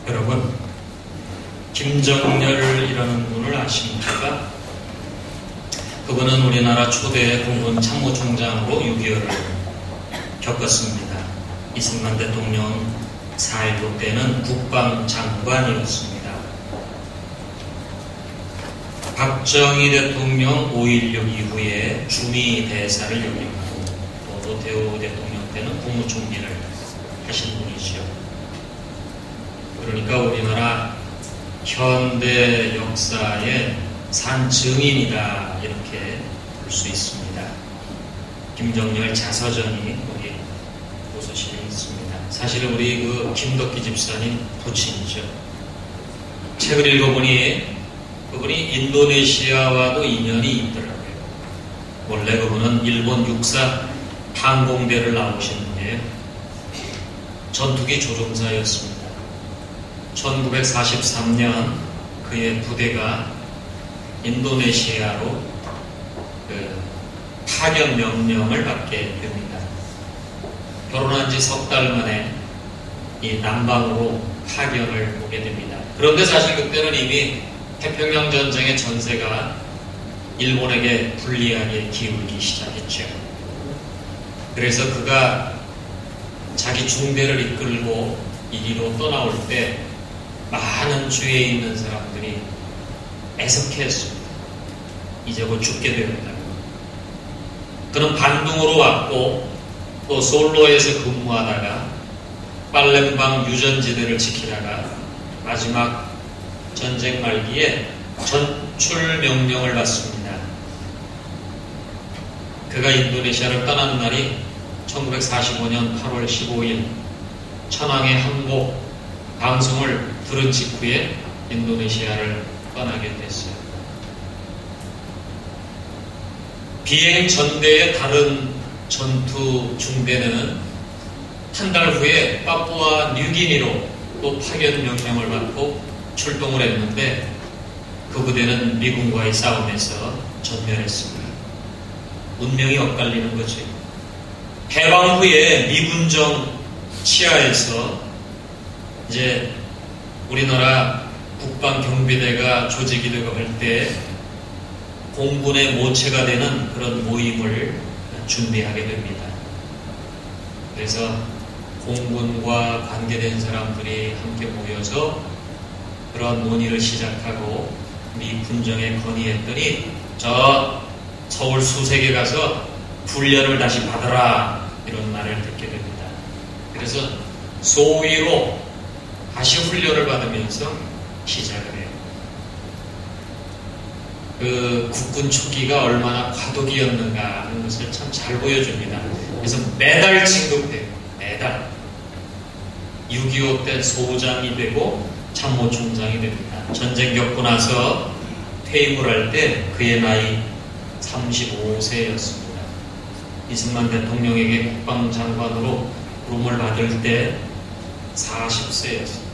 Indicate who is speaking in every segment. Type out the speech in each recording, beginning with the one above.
Speaker 1: 여러분, 김정렬이라는 분을 아십니까? 그분은 우리나라 초대 공군 참모총장으로 6.25를 겪었습니다. 이승만 대통령 4.19 때는 국방장관이었습니다. 박정희 대통령 5.16 이후에 주미 대사를 역임하고 또 노태우 대통령 때는 국무총리를 하신 분이죠. 그러니까 우리나라 현대 역사의 산증인이다 이렇게 볼 수 있습니다. 김정렬 자서전이 우리 도서실에 있습니다. 사실 우리 김덕기 집사님 부친이죠. 책을 읽어보니 그분이 인도네시아와도 인연이 있더라고요. 원래 그분은 일본 육사 항공대를 나오셨는데요. 전투기 조종사였습니다. 1943년 그의 부대가 인도네시아로 파견 명령을 받게 됩니다. 결혼한 지 석 달 만에 이 남방으로 파견을 오게 됩니다. 그런데 사실 그때는 이미 태평양 전쟁의 전세가 일본에게 불리하게 기울기 시작했죠. 그래서 그가 자기 중대를 이끌고 이리로 떠나올 때 많은 주위에 있는 사람들이 애석해했습니다. 이제 곧 죽게 되었다고. 그는 반둥으로 왔고 또 솔로에서 근무하다가 팔렘방 유전지대를 지키다가 마지막 전쟁 말기에 전출 명령을 받습니다. 그가 인도네시아를 떠난 날이 1945년 8월 15일 천황의 항복 방송을 들은 직후에 인도네시아를 떠나게 됐어요. 비행 전대의 다른 전투 중대는 한 달 후에 파푸아 뉴기니로 또 파견 명령을 받고 출동을 했는데 그 부대는 미군과의 싸움에서 전멸했습니다. 운명이 엇갈리는 거죠. 해방 후에 미군정 치하에서 이제 우리나라 국방경비대가 조직이 되고 할 때 공군의 모체가 되는 그런 모임을 준비하게 됩니다. 그래서 공군과 관계된 사람들이 함께 모여서 그런 논의를 시작하고 미 군정에 건의했더니 저 서울 수색에 가서 훈련을 다시 받아라 이런 말을 듣게 됩니다. 그래서 소위로 다시 훈련을 받으면서 시작을 해요. 그 국군 초기가 얼마나 과도기였는가 하는 것을 참 잘 보여줍니다. 그래서 매달 진급돼요. 매달 6.25 때 소장이 되고 참모총장이 됩니다. 전쟁 겪고 나서 퇴임을 할 때 그의 나이 35세였습니다. 이승만 대통령에게 국방장관으로 부름을 받을 때 40세였습니다.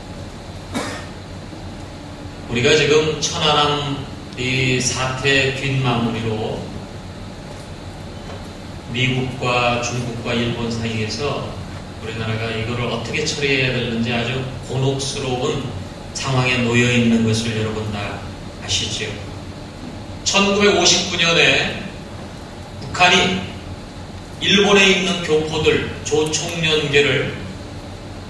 Speaker 1: 우리가 지금 천안함 이 사태 뒷마무리로 미국과 중국과 일본 사이에서 우리나라가 이거를 어떻게 처리해야 되는지 아주 곤혹스러운 상황에 놓여 있는 것을 여러분 다 아시죠? 1959년에 북한이 일본에 있는 교포들 조총련계를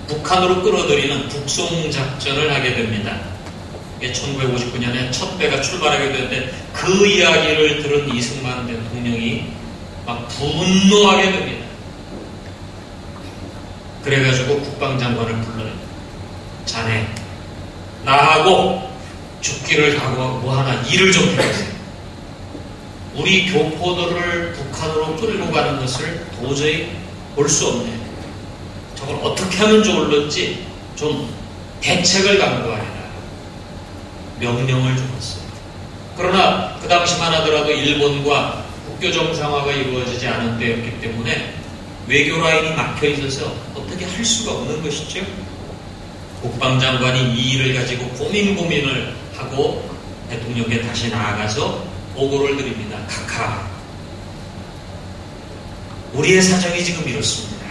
Speaker 1: 북한으로 끌어들이는 북송작전을 하게 됩니다. 1959년에 첫 배가 출발하게 되는데 그 이야기를 들은 이승만 대통령이 막 분노하게 됩니다. 그래가지고 국방장관을 불러요. 자네 나하고 죽기를 각오하고 뭐 하나 일을 좀 해보세요. 우리 교포들을 북한으로 끌고 가는 것을 도저히 볼 수 없네. 저걸 어떻게 하면 좋을런지 좀 대책을 강구하라. 명령을 주었어요. 그러나 그 당시만 하더라도 일본과 국교 정상화가 이루어지지 않은 때였기 때문에 외교 라인이 막혀 있어서 어떻게 할 수가 없는 것이죠. 국방장관이 이 일을 가지고 고민을 하고 대통령께 다시 나아가서 보고를 드립니다. 카카, 우리의 사정이 지금 이렇습니다.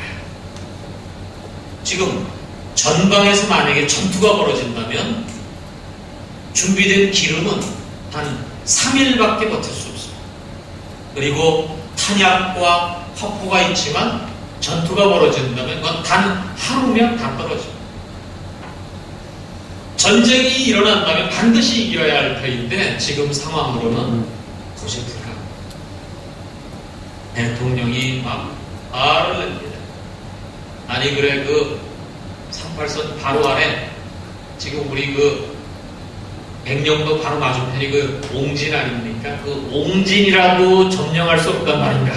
Speaker 1: 지금 전방에서 만약에 전투가 벌어진다면 준비된 기름은 한 3일밖에 버틸 수 없습니다. 그리고 탄약과 화포가 있지만 전투가 벌어진다면 그건 단 하루면 다 떨어집니다. 전쟁이 일어난다면 반드시 이겨야 할 터인데 지금 상황으로는 도저히 불가합니다. 대통령이 막 화를 냅니다. 아니 그래 그 38선 바로 아래 지금 우리 그 백령도 바로 맞은편이 그 옹진 아닙니까? 그 옹진이라도 점령할 수 없단 말인가?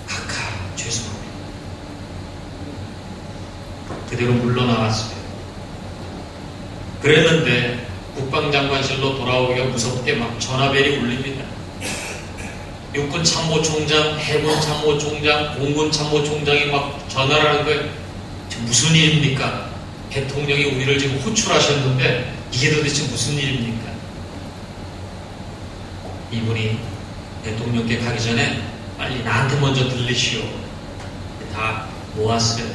Speaker 1: 각하 죄송합니다. 그대로 물러나왔어요. 그랬는데 국방장관실로 돌아오기가 무섭게 막 전화벨이 울립니다. 육군 참모총장, 해군 참모총장, 공군 참모총장이 막 전화를 하는 거예요. 무슨 일입니까? 대통령이 우리를 지금 호출하셨는데 이게 도대체 무슨 일입니까? 이분이 대통령께 가기 전에 빨리 나한테 먼저 들리시오. 다 모았어요.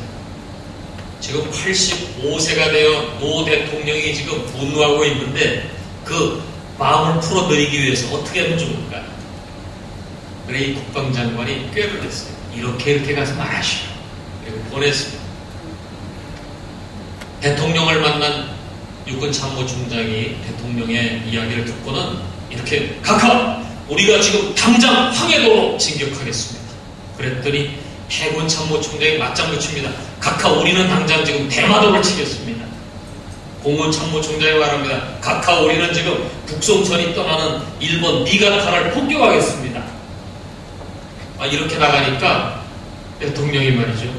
Speaker 1: 지금 85세가 되어 노 대통령이 지금 분노하고 있는데 그 마음을 풀어드리기 위해서 어떻게 하면 좋을까? 그래 이 국방장관이 꾀를 냈어요. 이렇게 가서 말하시오. 그리고 보냈습니다. 대통령을 만난 육군 참모총장이 대통령의 이야기를 듣고는 이렇게 각하! 우리가 지금 당장 황해도로 진격하겠습니다. 그랬더니 해군 참모총장이 맞장 붙입니다. 각하 우리는 당장 지금 대마도를 치겠습니다. 공군 참모총장이 말합니다. 각하 우리는 지금 북송선이 떠나는 일본 니가타를 폭격하겠습니다. 이렇게 나가니까 대통령이 말이죠.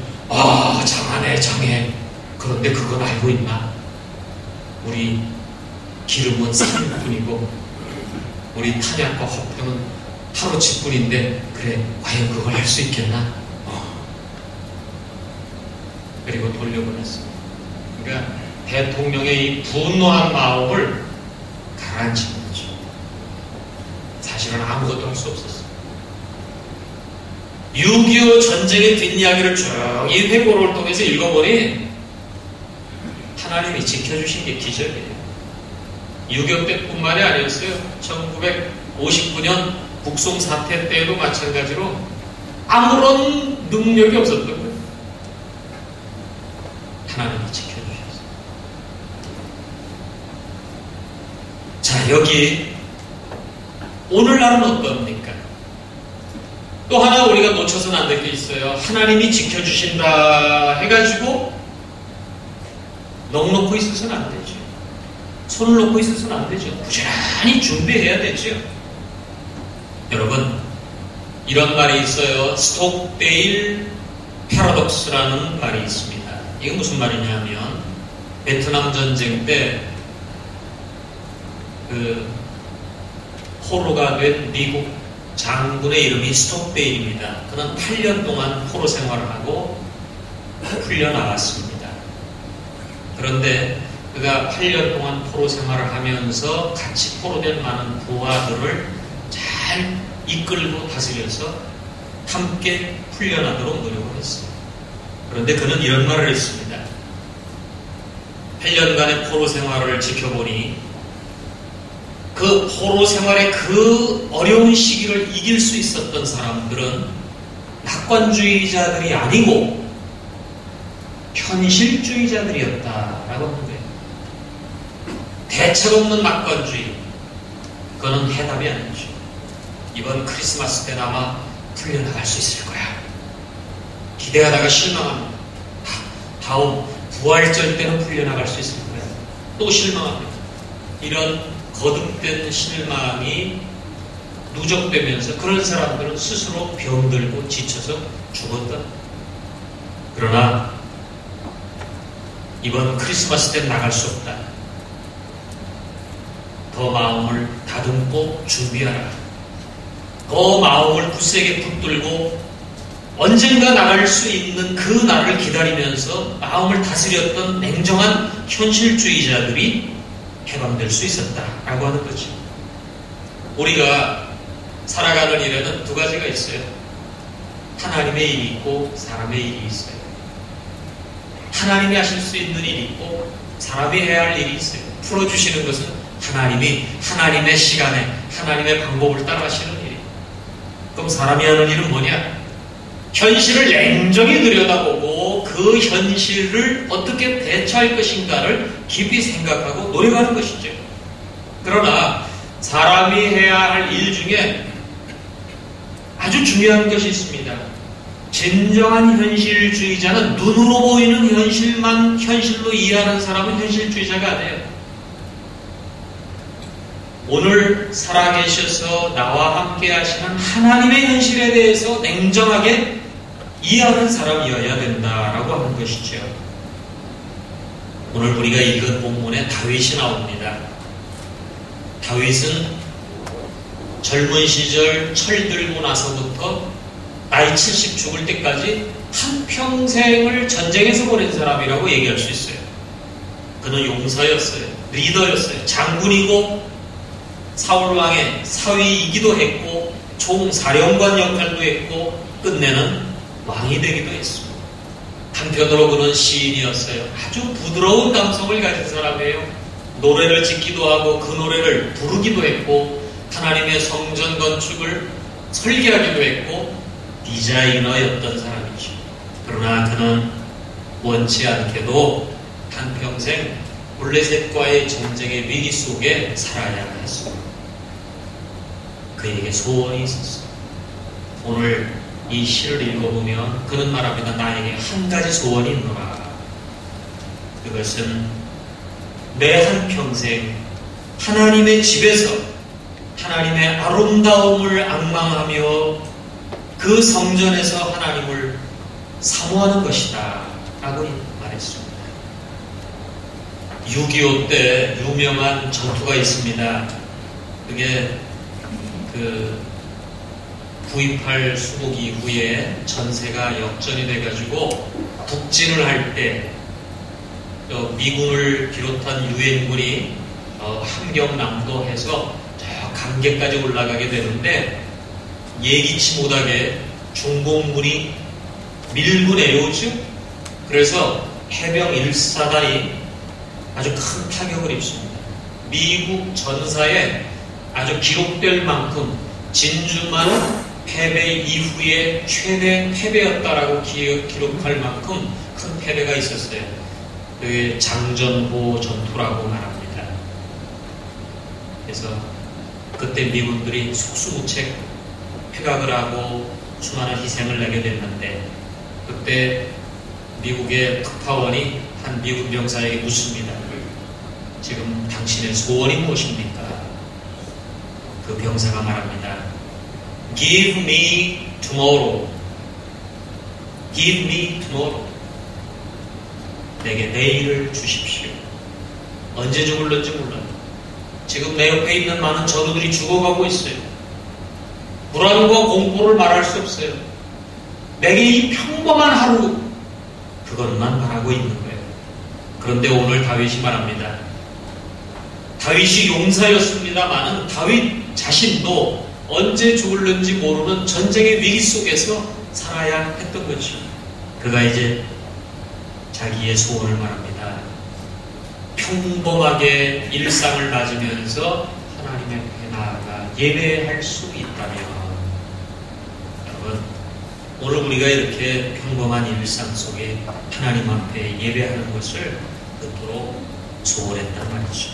Speaker 1: 장하네 장해. 그런데 그건 알고 있나? 우리 기름은 3일뿐이고 우리 탄약과 화포는 하루치뿐인데 그래 과연 그걸 할 수 있겠나? 그리고 돌려보냈습니다. 그러니까 대통령의 이 분노한 마음을 가라앉힌 거죠. 사실은 아무것도 할 수 없었어요. 6.25 전쟁의 뒷이야기를 쭉 이 회고를 통해서 읽어보니 하나님이 지켜주신 게 기적이에요. 6.25 때뿐만이 아니었어요. 1959년 북송 사태 때에도 마찬가지로 아무런 능력이 없었던 거예요. 하나님이 지켜주셨어요. 자, 여기 오늘날은 어떻습니까? 또 하나 우리가 놓쳐서는 안 될 게 있어요. 하나님이 지켜주신다 해가지고 넋놓고 있어서는 안 되죠. 손을 놓고 있어서는 안 되죠. 부지런히 준비해야 되죠. 여러분, 이런 말이 있어요. 스톡데일 패러독스라는 말이 있습니다. 이게 무슨 말이냐면 베트남 전쟁 때 그 포로가 된 미국 장군의 이름이 스톡데일입니다. 그는 8년 동안 포로 생활을 하고 풀려나왔습니다. 그런데 그가 8년 동안 포로 생활을 하면서 같이 포로된 많은 부하들을 잘 이끌고 다스려서 함께 풀려나도록 노력을 했어요. 그런데 그는 이런 말을 했습니다. 8년간의 포로 생활을 지켜보니 그 포로 생활의 그 어려운 시기를 이길 수 있었던 사람들은 낙관주의자들이 아니고 현실주의자들이었다라고 하는 거예요. 대책 없는 낙관주의. 그거는 해답이 아니죠. 이번 크리스마스 때는 아마 풀려나갈 수 있을 거야. 기대하다가 실망합니다. 다음 부활절 때는 풀려나갈 수 있을 거야. 또 실망합니다. 이런 거듭된 실망이 누적되면서 그런 사람들은 스스로 병들고 지쳐서 죽었다. 그러나 이번 크리스마스 때는 나갈 수 없다. 더 마음을 다듬고 준비하라. 더 마음을 굳세게 붙들고 언젠가 나갈 수 있는 그 날을 기다리면서 마음을 다스렸던 냉정한 현실주의자들이 해방될 수 있었다라고 하는 거죠. 우리가 살아가는 일에는 두 가지가 있어요. 하나님의 일이 있고 사람의 일이 있어요. 하나님이 하실 수 있는 일이 있고 사람이 해야 할 일이 있어요. 풀어주시는 것은 하나님이 하나님의 시간에 하나님의 방법을 따라 하시는 일이에요. 그럼 사람이 하는 일은 뭐냐? 현실을 냉정히 들여다보고 그 현실을 어떻게 대처할 것인가를 깊이 생각하고 노력하는 것이죠. 그러나 사람이 해야 할 일 중에 아주 중요한 것이 있습니다. 진정한 현실주의자는 눈으로 보이는 현실만 현실로 이해하는 사람은 현실주의자가 돼요. 오늘 살아계셔서 나와 함께 하시는 하나님의 현실에 대해서 냉정하게 이해하는 사람이어야 된다라고 하는 것이죠. 오늘 우리가 읽은 본문에 다윗이 나옵니다. 다윗은 젊은 시절 철들고 나서부터 나이 70 죽을 때까지 한평생을 전쟁에서 보낸 사람이라고 얘기할 수 있어요. 그는 용사였어요. 리더였어요. 장군이고 사울왕의 사위이기도 했고 총사령관 역할도 했고 끝내는 왕이 되기도 했습니다. 한편으로 그는 시인이었어요. 아주 부드러운 감성을 가진 사람이에요. 노래를 짓기도 하고 그 노래를 부르기도 했고 하나님의 성전 건축을 설계하기도 했고 디자이너였던 사람이죠. 그러나 그는 원치 않게도 한평생 블레셋과의 전쟁의 위기 속에 살아야 했습니다. 그에게 소원이 있었어요. 오늘 이 시를 읽어보면 그는 말합니다. 나에게 한 가지 소원이 있노라. 그것은 내 한평생 하나님의 집에서 하나님의 아름다움을 앙망하며 그 성전에서 하나님을 사모하는 것이다 라고 말했습니다. 6.25 때 유명한 전투가 있습니다. 그게 9.28 수복 이후에 전세가 역전이 돼가지고 북진을 할 때 미군을 비롯한 유엔군이 함경남도 해서 저 강계까지 올라가게 되는데 예기치 못하게 중공군이 밀고 내려오죠. 그래서 해병 1사단이 아주 큰 타격을 입습니다. 미국 전사에 아주 기록될 만큼 진주만 패배 이후에 최대 패배였다라고 기록할 만큼 큰 패배가 있었어요. 그게 장전호 전투라고 말합니다. 그래서 그때 미군들이 속수무책 회각을 하고 수많은 희생을 내게 됐는데 그때 미국의 특파원이 한 미군 병사에게 묻습니다. 지금 당신의 소원이 무엇입니까? 그 병사가 말합니다. Give me tomorrow. Give me tomorrow. 내게 내일을 주십시오. 언제 죽을는지 몰라요. 지금 내 옆에 있는 많은 전우들이 죽어가고 있어요. 불안과 공포를 말할 수 없어요. 내게 이 평범한 하루 그것만 말하고 있는 거예요. 그런데 오늘 다윗이 말합니다. 다윗이 용사였습니다마는 다윗 자신도 언제 죽을는지 모르는 전쟁의 위기 속에서 살아야 했던 거죠. 그가 이제 자기의 소원을 말합니다. 평범하게 일상을 맞으면서 하나님의 앞에 나아가 예배할 수 있다면 여러분 오늘 우리가 이렇게 평범한 일상 속에 하나님 앞에 예배하는 것을 그토록 소원했단 말이죠.